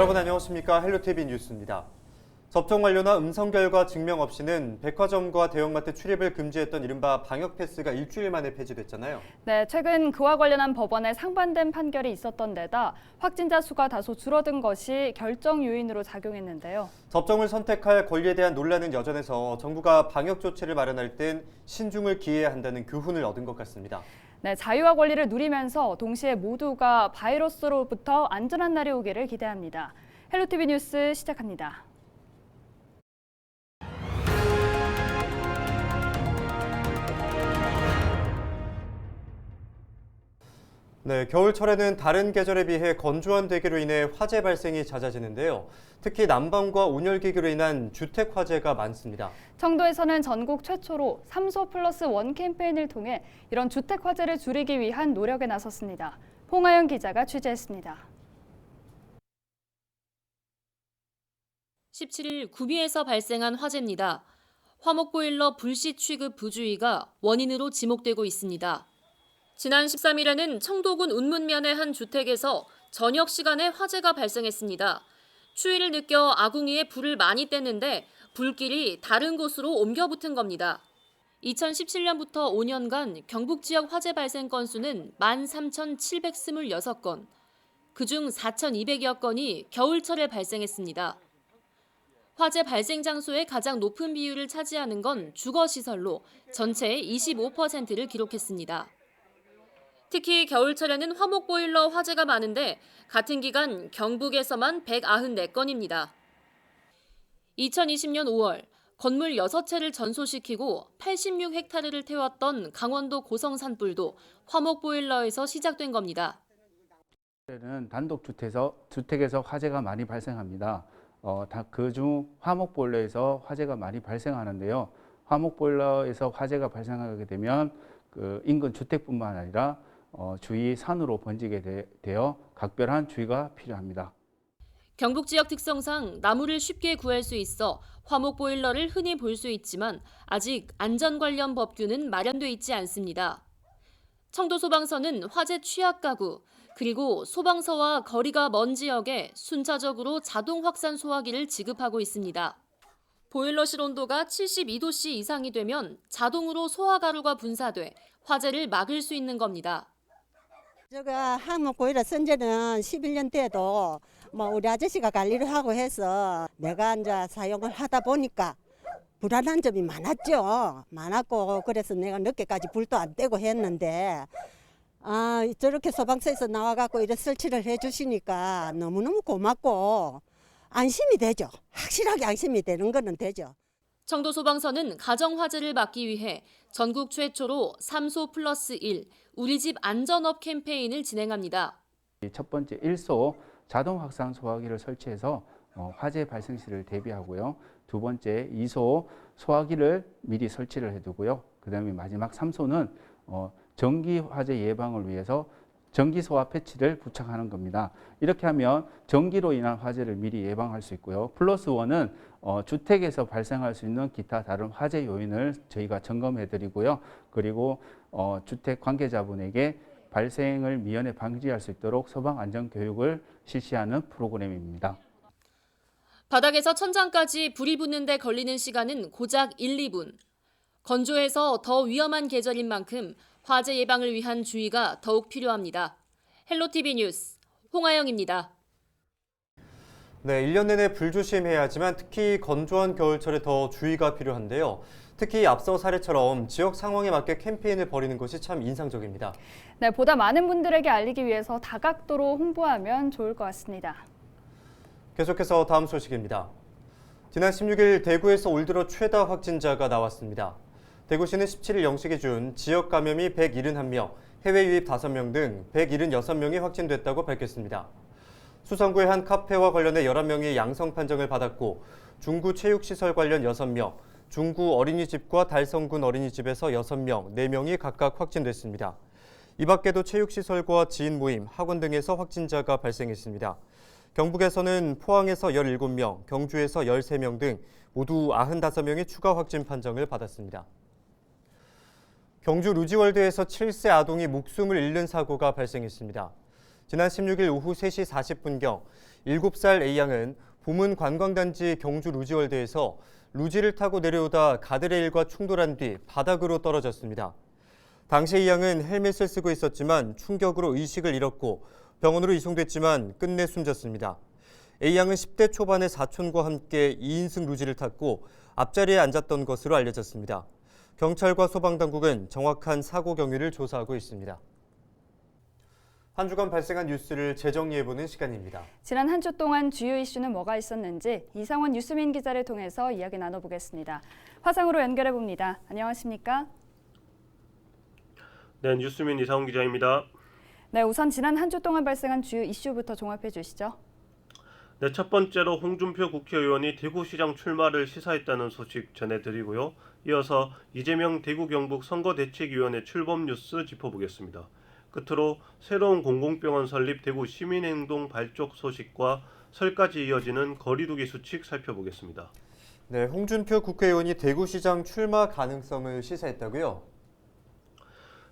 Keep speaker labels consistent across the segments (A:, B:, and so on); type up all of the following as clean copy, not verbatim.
A: 여러분 안녕하십니까? 헬로티비 뉴스입니다. 접종 완료나 음성 결과 증명 없이는 백화점과 대형마트 출입을 금지했던 이른바 방역 패스가 일주일 만에 폐지됐잖아요.
B: 네, 최근 그와 관련한 법원의 상반된 판결이 있었던 데다 확진자 수가 다소 줄어든 것이 결정 요인으로 작용했는데요.
A: 접종을 선택할 권리에 대한 논란은 여전해서 정부가 방역 조치를 마련할 땐 신중을 기해야 한다는 교훈을 얻은 것 같습니다.
B: 네, 자유와 권리를 누리면서 동시에 모두가 바이러스로부터 안전한 날이 오기를 기대합니다. 헬로티비 뉴스 시작합니다.
A: 네, 겨울철에는 다른 계절에 비해 건조한 대기로 인해 화재 발생이 잦아지는데요. 특히 난방과 온열기기로 인한 주택 화재가 많습니다.
B: 청도에서는 전국 최초로 삼소 플러스 원 캠페인을 통해 이런 주택 화재를 줄이기 위한 노력에 나섰습니다. 홍하영 기자가 취재했습니다.
C: 17일 구미에서 발생한 화재입니다. 화목보일러 불씨 취급 부주의가 원인으로 지목되고 있습니다. 지난 13일에는 청도군 운문면의 한 주택에서 저녁 시간에 화재가 발생했습니다. 추위를 느껴 아궁이에 불을 많이 뗐는데 불길이 다른 곳으로 옮겨 붙은 겁니다. 2017년부터 5년간 경북 지역 화재 발생 건수는 13,726건, 그중 4,200여 건이 겨울철에 발생했습니다. 화재 발생 장소의 가장 높은 비율을 차지하는 건 주거시설로 전체의 25%를 기록했습니다. 특히 겨울철에는 화목보일러 화재가 많은데 같은 기간 경북에서만 194건입니다. 2020년 5월 건물 6채를 전소시키고 86헥타르를 태웠던 강원도 고성 산불도 화목보일러에서 시작된 겁니다.
D: 단독 주택에서 화재가 많이 발생합니다. 그중 화목보일러에서 화재가 많이 발생하는데요. 화목보일러에서 화재가 발생하게 되면 인근 주택뿐만 아니라 주위 산으로 번지게 되어 각별한 주의가 필요합니다.
C: 경북 지역 특성상 나무를 쉽게 구할 수 있어 화목보일러를 흔히 볼 수 있지만 아직 안전 관련 법규는 마련돼 있지 않습니다. 청도소방서는 화재 취약 가구, 그리고 소방서와 거리가 먼 지역에 순차적으로 자동 확산 소화기를 지급하고 있습니다. 보일러실 온도가 72도씨 이상이 되면 자동으로 소화가루가 분사돼 화재를 막을 수 있는 겁니다.
E: 제가 화목보일러 쓴 지는 11년 돼도 우리 아저씨가 관리를 하고 해서 내가 이제 사용을 하다 보니까 불안한 점이 많았고 그래서 내가 늦게까지 불도 안 떼고 했는데 저렇게 소방서에서 나와갖고 이렇게 설치를 해주시니까 너무너무 고맙고 안심이 되죠. 확실하게 안심이 되는 거는 되죠.
C: 청도소방서는 가정화재를 막기 위해 전국 최초로 삼소 플러스 1 우리 집 안전업 캠페인을 진행합니다.
D: 첫 번째 1소 자동 확산 소화기를 설치해서 화재 발생 시를 대비하고요. 두 번째 2소 소화기를 미리 설치를 해두고요. 그다음에 마지막 3소는 전기 화재 예방을 위해서 전기 소화 패치를 부착하는 겁니다. 이렇게 하면 전기로 인한 화재를 미리 예방할 수 있고요. 플러스 1은 주택에서 발생할 수 있는 기타 다른 화재 요인을 저희가 점검해 드리고요. 그리고 주택 관계자분에게 발생을 미연에 방지할 수 있도록 소방 안전 교육을 실시하는 프로그램입니다.
C: 바닥에서 천장까지 불이 붙는 데 걸리는 시간은 고작 1, 2분. 건조해서 더 위험한 계절인 만큼 화재 예방을 위한 주의가 더욱 필요합니다. 헬로티비 뉴스 홍하영입니다.
A: 네, 1년 내내 불조심해야 하지만 특히 건조한 겨울철에 더 주의가 필요한데요. 특히 앞서 사례처럼 지역 상황에 맞게 캠페인을 벌이는 것이 참 인상적입니다.
B: 네, 보다 많은 분들에게 알리기 위해서 다각도로 홍보하면 좋을 것 같습니다. 계속해서
A: 다음 소식입니다. 지난 16일 대구에서 올 들어 최다 확진자가 나왔습니다. 대구시는 17일 0시 기준 지역 감염이 171명, 해외 유입 5명 등 176명이 확진됐다고 밝혔습니다. 수성구의 한 카페와 관련해 11명이 양성 판정을 받았고 중구 체육시설 관련 6명, 중구 어린이집과 달성군 어린이집에서 6명, 4명이 각각 확진됐습니다. 이 밖에도 체육시설과 지인 모임, 학원 등에서 확진자가 발생했습니다. 경북에서는 포항에서 17명, 경주에서 13명 등 모두 95명이 추가 확진 판정을 받았습니다. 경주 루지월드에서 7세 아동이 목숨을 잃는 사고가 발생했습니다. 지난 16일 오후 3시 40분경 7살 A양은 보문 관광단지 경주 루지월드에서 루지를 타고 내려오다 가드레일과 충돌한 뒤 바닥으로 떨어졌습니다. 당시 A양은 헬멧을 쓰고 있었지만 충격으로 의식을 잃었고 병원으로 이송됐지만 끝내 숨졌습니다. A양은 10대 초반의 사촌과 함께 2인승 루지를 탔고 앞자리에 앉았던 것으로 알려졌습니다. 경찰과 소방당국은 정확한 사고 경위를 조사하고 있습니다. 한 주간 발생한 뉴스를 재정리해보는 시간입니다.
B: 지난 한 주 동안 주요 이슈는 뭐가 있었는지 이상원 뉴스민 기자를 통해서 이야기 나눠보겠습니다. 화상으로 연결해봅니다. 안녕하십니까?
F: 네, 뉴스민 이상원 기자입니다.
B: 네, 우선 지난 한 주 동안 발생한 주요 이슈부터 종합해 주시죠.
F: 네, 첫 번째로 홍준표 국회의원이 대구시장 출마를 시사했다는 소식 전해드리고요. 이어서 이재명 대구 경북 선거대책위원회 출범 뉴스 짚어보겠습니다. 끝으로 새로운 공공병원 설립 대구 시민행동 발족 소식과 설까지 이어지는 거리두기 수칙 살펴보겠습니다.
A: 네, 홍준표 국회의원이 대구시장 출마 가능성을 시사했다고요?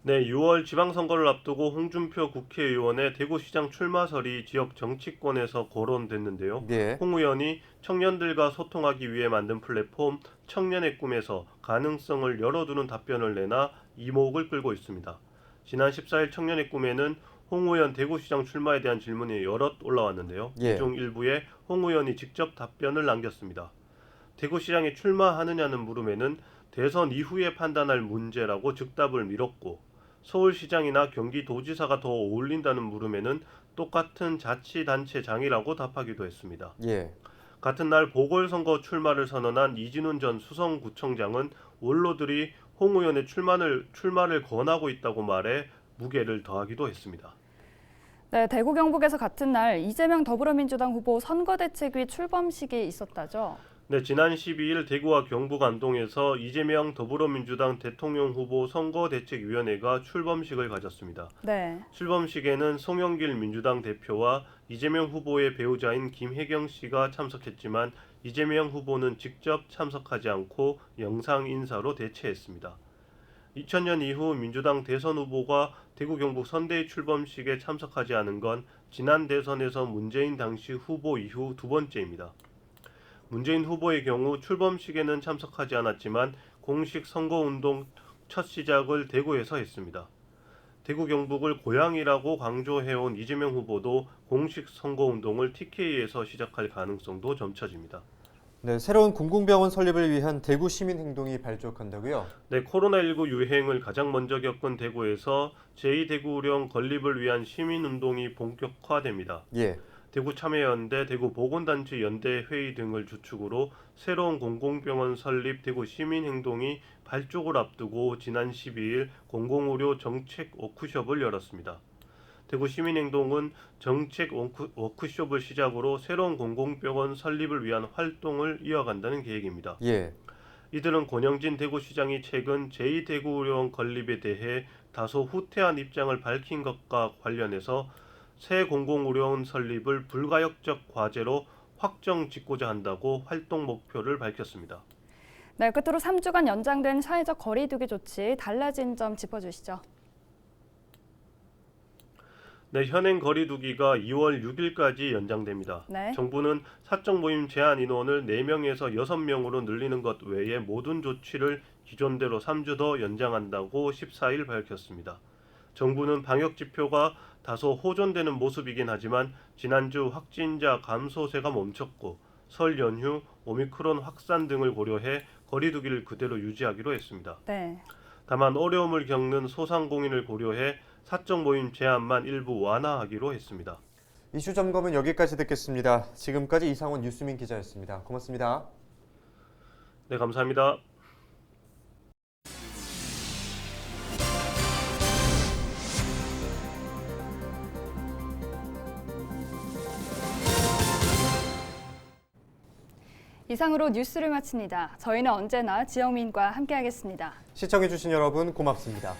F: 네, 6월 지방선거를 앞두고 홍준표 국회의원의 대구시장 출마설이 지역 정치권에서 거론됐는데요.
A: 네.
F: 홍 의원이 청년들과 소통하기 위해 만든 플랫폼 청년의 꿈에서 가능성을 열어두는 답변을 내나 이목을 끌고 있습니다. 지난 14일 청년의 꿈에는 홍 의원 대구시장 출마에 대한 질문이 여럿 올라왔는데요. 그중 일부에 홍 의원이 직접 답변을 남겼습니다. 대구시장에 출마하느냐는 물음에는 대선 이후에 판단할 문제라고 즉답을 미뤘고 서울시장이나 경기도지사가 더 어울린다는 물음에는 똑같은 자치단체장이라고 답하기도 했습니다. 같은 날 보궐선거 출마를 선언한 이진훈 전 수성구청장은 원로들이 홍 의원의 출마를 권하고 있다고 말해 무게를 더하기도 했습니다.
B: 네, 대구 경북에서 같은 날 이재명 더불어민주당 후보 선거대책위 출범식이 있었다죠?
F: 네, 지난 12일 대구와 경북 안동에서 이재명 더불어민주당 대통령 후보 선거대책위원회가 출범식을 가졌습니다.
B: 네.
F: 출범식에는 송영길 민주당 대표와 이재명 후보의 배우자인 김혜경 씨가 참석했지만 이재명 후보는 직접 참석하지 않고 영상 인사로 대체했습니다. 2000년 이후 민주당 대선 후보가 대구 경북 선대위 출범식에 참석하지 않은 건 지난 대선에서 문재인 당시 후보 이후 두 번째입니다. 문재인 후보의 경우 출범식에는 참석하지 않았지만 공식 선거운동 첫 시작을 대구에서 했습니다. 대구 경북을 고향이라고 강조해온 이재명 후보도 공식 선거운동을 TK에서 시작할 가능성도 점쳐집니다.
A: 네, 새로운 공공병원 설립을 위한 대구 시민행동이 발족한다고요?
F: 네, 코로나19 유행을 가장 먼저 겪은 대구에서 제2대구령 건립을 위한 시민운동이 본격화됩니다. 대구 참여연대, 대구 보건단체 연대 회의 등을 주축으로 새로운 공공병원 설립 대구 시민행동이 발족을 앞두고 지난 12일 공공의료 정책 워크숍을 열었습니다. 대구 시민행동은 정책 워크숍을 시작으로 새로운 공공병원 설립을 위한 활동을 이어간다는 계획입니다. 이들은 권영진 대구시장이 최근 제2대구의료원 건립에 대해 다소 후퇴한 입장을 밝힌 것과 관련해서 새 공공의료원 설립을 불가역적 과제로 확정 짓고자 한다고 활동 목표를 밝혔습니다.
B: 네, 끝으로 3주간 연장된 사회적 거리두기 조치 달라진 점 짚어주시죠.
F: 네, 현행 거리두기가 2월 6일까지 연장됩니다.
B: 네.
F: 정부는 사적 모임 제한 인원을 4명에서 6명으로 늘리는 것 외에 모든 조치를 기존대로 3주 더 연장한다고 14일 밝혔습니다. 정부는 방역 지표가 다소 호전되는 모습이긴 하지만 지난주 확진자 감소세가 멈췄고 설 연휴 오미크론 확산 등을 고려해 거리두기를 그대로 유지하기로 했습니다.
B: 네.
F: 다만 어려움을 겪는 소상공인을 고려해 사적 모임 제한만 일부 완화하기로 했습니다.
A: 이슈 점검은 여기까지 듣겠습니다. 지금까지 이상원 뉴스민 기자였습니다. 고맙습니다.
F: 네, 감사합니다.
B: 이상으로 뉴스를 마칩니다. 저희는 언제나 지영민과 함께하겠습니다.
A: 시청해주신 여러분 고맙습니다.